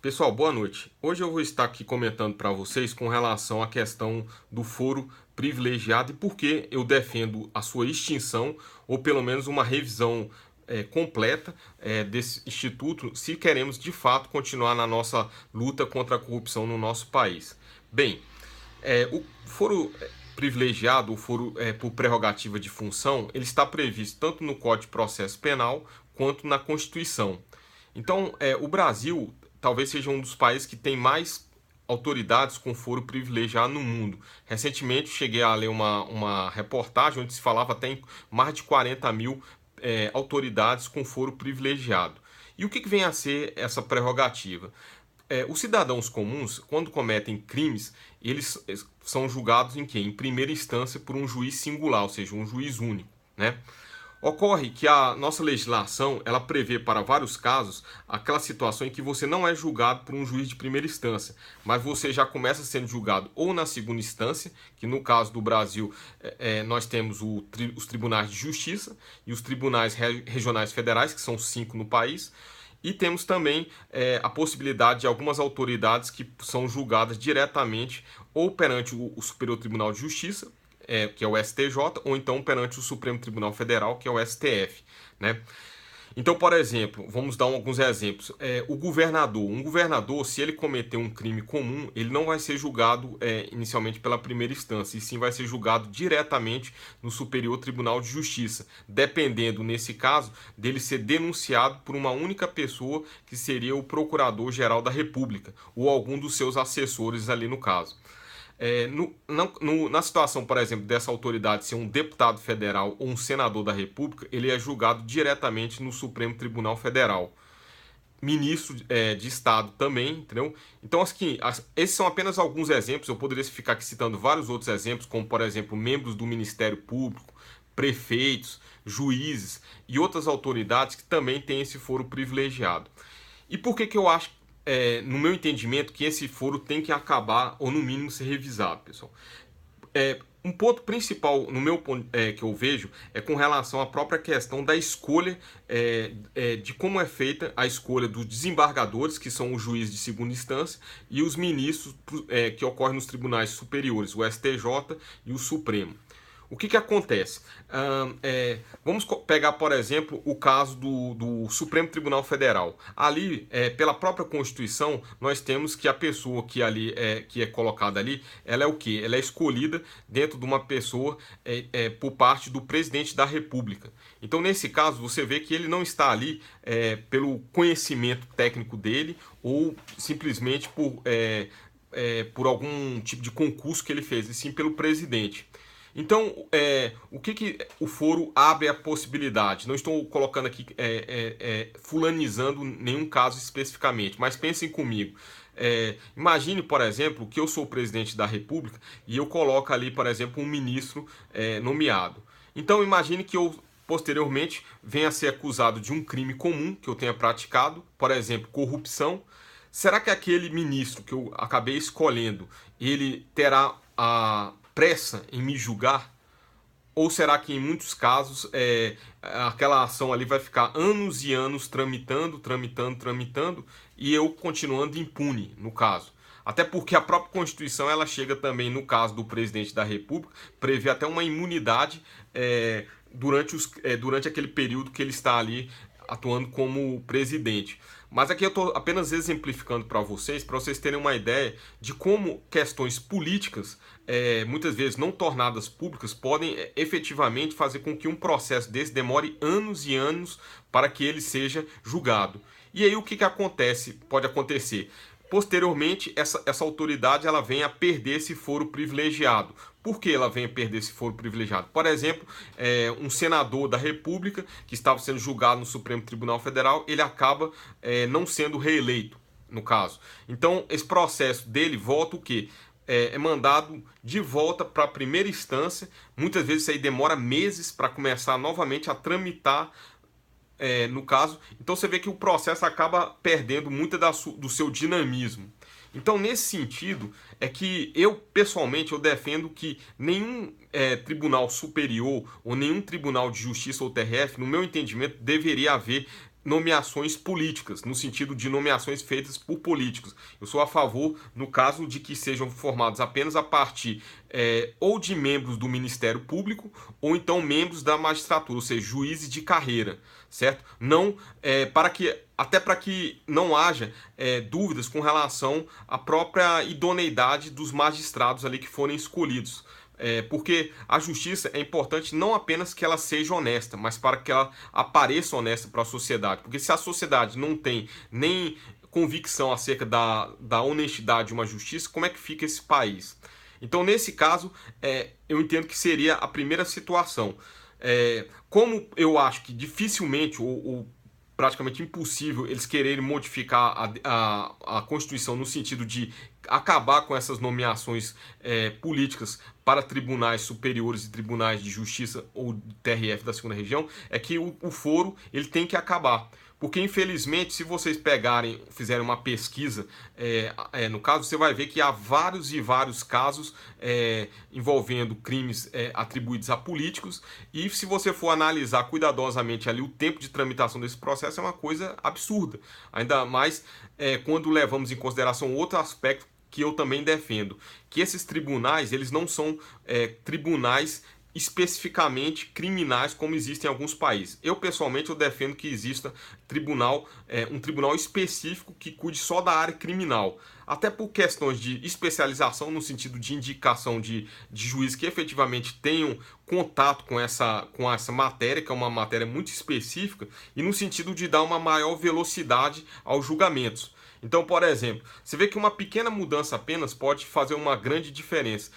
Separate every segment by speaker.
Speaker 1: Pessoal, boa noite. Hoje eu vou estar aqui comentando para vocês com relação à questão do foro privilegiado e por que eu defendo a sua extinção ou pelo menos uma revisão completa desse instituto, se queremos de fato continuar na nossa luta contra a corrupção no nosso país. Bem, o foro privilegiado, o foro por prerrogativa de função, ele está previsto tanto no Código de Processo Penal quanto na Constituição. Então, o Brasil talvez seja um dos países que tem mais autoridades com foro privilegiado no mundo. Recentemente cheguei a ler uma reportagem onde se falava até em mais de 40 mil autoridades com foro privilegiado. E o que vem a ser essa prerrogativa? Os cidadãos comuns, quando cometem crimes, eles são julgados em quê? Em primeira instância por um juiz singular, ou seja, um juiz único, né? Ocorre que a nossa legislação, ela prevê para vários casos aquela situação em que você não é julgado por um juiz de primeira instância, mas você já começa sendo julgado ou na segunda instância, que no caso do Brasil nós temos os tribunais de justiça e os tribunais regionais federais, que são 5 no país, e temos também a possibilidade de algumas autoridades que são julgadas diretamente ou perante o Superior Tribunal de Justiça, que é o STJ, ou então perante o Supremo Tribunal Federal, que é o STF, né? Então, por exemplo, vamos dar alguns exemplos. Um governador, se ele cometer um crime comum, ele não vai ser julgado inicialmente pela primeira instância, e sim vai ser julgado diretamente no Superior Tribunal de Justiça, dependendo, nesse caso, dele ser denunciado por uma única pessoa, que seria o Procurador-Geral da República, ou algum dos seus assessores ali no caso. Na situação, por exemplo, dessa autoridade ser um deputado federal ou um senador da República, ele é julgado diretamente no Supremo Tribunal Federal. Ministro de Estado também, entendeu? Então, assim, esses são apenas alguns exemplos. Eu poderia ficar aqui citando vários outros exemplos, como, por exemplo, membros do Ministério Público, prefeitos, juízes e outras autoridades que também têm esse foro privilegiado. E por que eu acho, no meu entendimento, que esse foro tem que acabar ou no mínimo ser revisado, pessoal? Um ponto principal no meu que eu vejo é com relação à própria questão da escolha, de como é feita a escolha dos desembargadores, que são os juízes de segunda instância, e os ministros que ocorrem nos tribunais superiores, o STJ e o Supremo. O que acontece? Vamos pegar, por exemplo, o caso do Supremo Tribunal Federal. Ali, pela própria Constituição, nós temos que a pessoa que ali que é colocada ali, ela é o quê? Ela é escolhida dentro de uma pessoa por parte do presidente da República. Então, nesse caso, você vê que ele não está ali pelo conhecimento técnico dele ou simplesmente por algum tipo de concurso que ele fez, e sim pelo presidente. Então, o que o foro abre a possibilidade? Não estou colocando aqui, fulanizando nenhum caso especificamente, mas pensem comigo. Imagine, por exemplo, que eu sou o presidente da República e eu coloco ali, por exemplo, um ministro nomeado. Então, imagine que eu, posteriormente, venha a ser acusado de um crime comum que eu tenha praticado, por exemplo, corrupção. Será que aquele ministro que eu acabei escolhendo, ele terá a pressa em me julgar? Ou será que em muitos casos aquela ação ali vai ficar anos e anos tramitando e eu continuando impune no caso? Até porque a própria Constituição ela chega também, no caso do presidente da República, prevê até uma imunidade durante aquele período que ele está ali atuando como presidente. Mas aqui eu estou apenas exemplificando para vocês terem uma ideia de como questões políticas, muitas vezes não tornadas públicas, podem efetivamente fazer com que um processo desse demore anos e anos para que ele seja julgado. E aí o que pode acontecer? Posteriormente, essa autoridade ela vem a perder esse foro privilegiado. Por que ela vem a perder esse foro privilegiado? Por exemplo, um senador da República que estava sendo julgado no Supremo Tribunal Federal, ele acaba não sendo reeleito, no caso. Então, esse processo dele volta o quê? É mandado de volta para a primeira instância. Muitas vezes isso aí demora meses para começar novamente a tramitar no caso. Então você vê que o processo acaba perdendo muito do seu dinamismo. Então, nesse sentido, é que eu, pessoalmente, eu defendo que nenhum tribunal superior ou nenhum tribunal de justiça ou TRF, no meu entendimento, deveria haver nomeações políticas, no sentido de nomeações feitas por políticos. Eu sou a favor, no caso de que sejam formados apenas a partir ou de membros do Ministério Público ou então membros da magistratura, ou seja, juízes de carreira, certo? Não até para que não haja dúvidas com relação à própria idoneidade dos magistrados ali que forem escolhidos. Porque a justiça é importante não apenas que ela seja honesta, mas para que ela apareça honesta para a sociedade. Porque se a sociedade não tem nem convicção acerca da honestidade de uma justiça, como é que fica esse país? Então, nesse caso, eu entendo que seria a primeira situação. Como eu acho que dificilmente ou praticamente impossível eles quererem modificar a Constituição no sentido de acabar com essas nomeações políticas para tribunais superiores e tribunais de justiça ou TRF da segunda região, é que o foro ele tem que acabar. Porque, infelizmente, se vocês fizerem uma pesquisa, no caso, você vai ver que há vários e vários casos envolvendo crimes atribuídos a políticos, e se você for analisar cuidadosamente ali o tempo de tramitação desse processo, é uma coisa absurda. Ainda mais quando levamos em consideração outro aspecto que eu também defendo, que esses tribunais, eles não são tribunais especificamente criminais como existem em alguns países. Eu, pessoalmente, eu defendo que exista um tribunal específico que cuide só da área criminal. Até por questões de especialização, no sentido de indicação de juízes que efetivamente tenham contato com essa matéria, que é uma matéria muito específica, e no sentido de dar uma maior velocidade aos julgamentos. Então, por exemplo, você vê que uma pequena mudança apenas pode fazer uma grande diferença.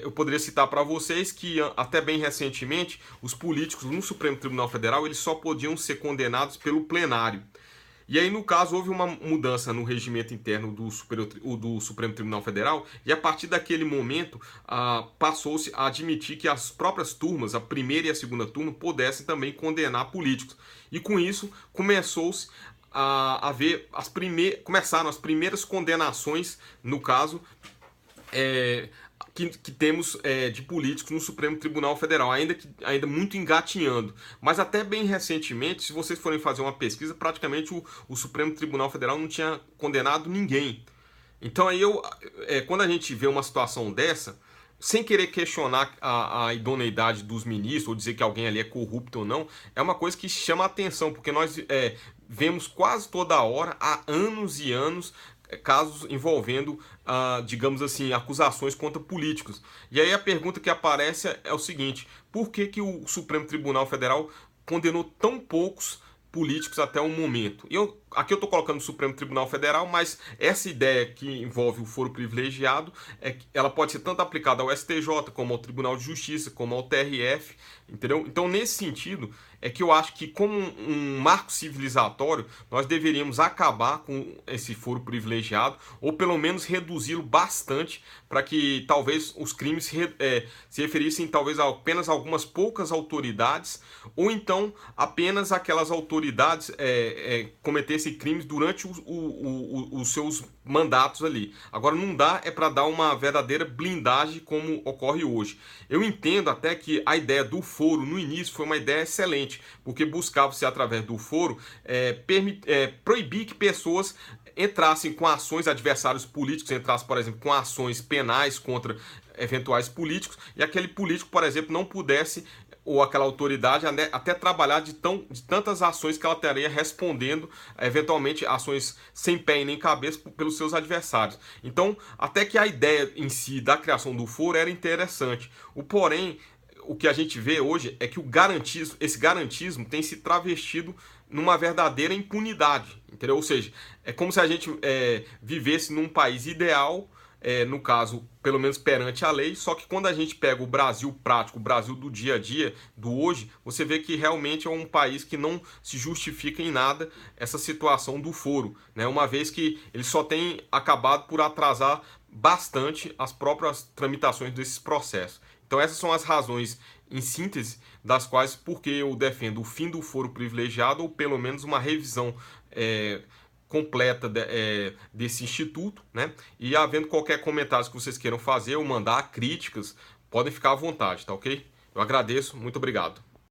Speaker 1: Eu poderia citar para vocês que até bem recentemente os políticos no Supremo Tribunal Federal eles só podiam ser condenados pelo plenário. E aí, no caso, houve uma mudança no regimento interno do Supremo Tribunal Federal, e a partir daquele momento passou-se a admitir que as próprias turmas, a primeira e a segunda turma, pudessem também condenar políticos. E com isso começou-se a ver começaram as primeiras condenações, no caso, que temos de políticos no Supremo Tribunal Federal, ainda muito engatinhando. Mas até bem recentemente, se vocês forem fazer uma pesquisa, praticamente o Supremo Tribunal Federal não tinha condenado ninguém. Então aí quando a gente vê uma situação dessa, sem querer questionar a idoneidade dos ministros, ou dizer que alguém ali é corrupto ou não, é uma coisa que chama a atenção, porque nós vemos quase toda hora, há anos e anos, casos envolvendo, digamos assim, acusações contra políticos. E aí a pergunta que aparece é o seguinte: por que o Supremo Tribunal Federal condenou tão poucos políticos até o momento? Aqui eu estou colocando o Supremo Tribunal Federal, mas essa ideia que envolve o foro privilegiado, ela pode ser tanto aplicada ao STJ, como ao Tribunal de Justiça, como ao TRF, entendeu? Então, nesse sentido, é que eu acho que, como um marco civilizatório, nós deveríamos acabar com esse foro privilegiado, ou pelo menos reduzi-lo bastante, para que talvez os crimes se referissem talvez a apenas algumas poucas autoridades, ou então apenas aquelas autoridades cometessem crimes durante os seus mandatos ali. Agora, não dá para dar uma verdadeira blindagem como ocorre hoje. Eu entendo até que a ideia do foro no início foi uma ideia excelente, porque buscava-se através do foro proibir que pessoas entrassem com ações, adversários políticos entrassem, por exemplo, com ações penais contra eventuais políticos, e aquele político, por exemplo, não pudesse, ou aquela autoridade, até trabalhar de tantas ações que ela teria respondendo, eventualmente ações sem pé e nem cabeça pelos seus adversários. Então, até que a ideia em si da criação do foro era interessante. Porém, o que a gente vê hoje é que esse garantismo tem se travestido numa verdadeira impunidade, entendeu? Ou seja, é como se a gente vivesse num país ideal, no caso, pelo menos perante a lei, só que quando a gente pega o Brasil prático, o Brasil do dia a dia, do hoje, você vê que realmente é um país que não se justifica em nada essa situação do foro, né? Uma vez que ele só tem acabado por atrasar bastante as próprias tramitações desses processos. Então essas são as razões, em síntese, das quais porque eu defendo o fim do foro privilegiado, ou pelo menos uma revisão completa desse instituto, né? E havendo qualquer comentário que vocês queiram fazer ou mandar, críticas, podem ficar à vontade, tá ok? Eu agradeço, muito obrigado.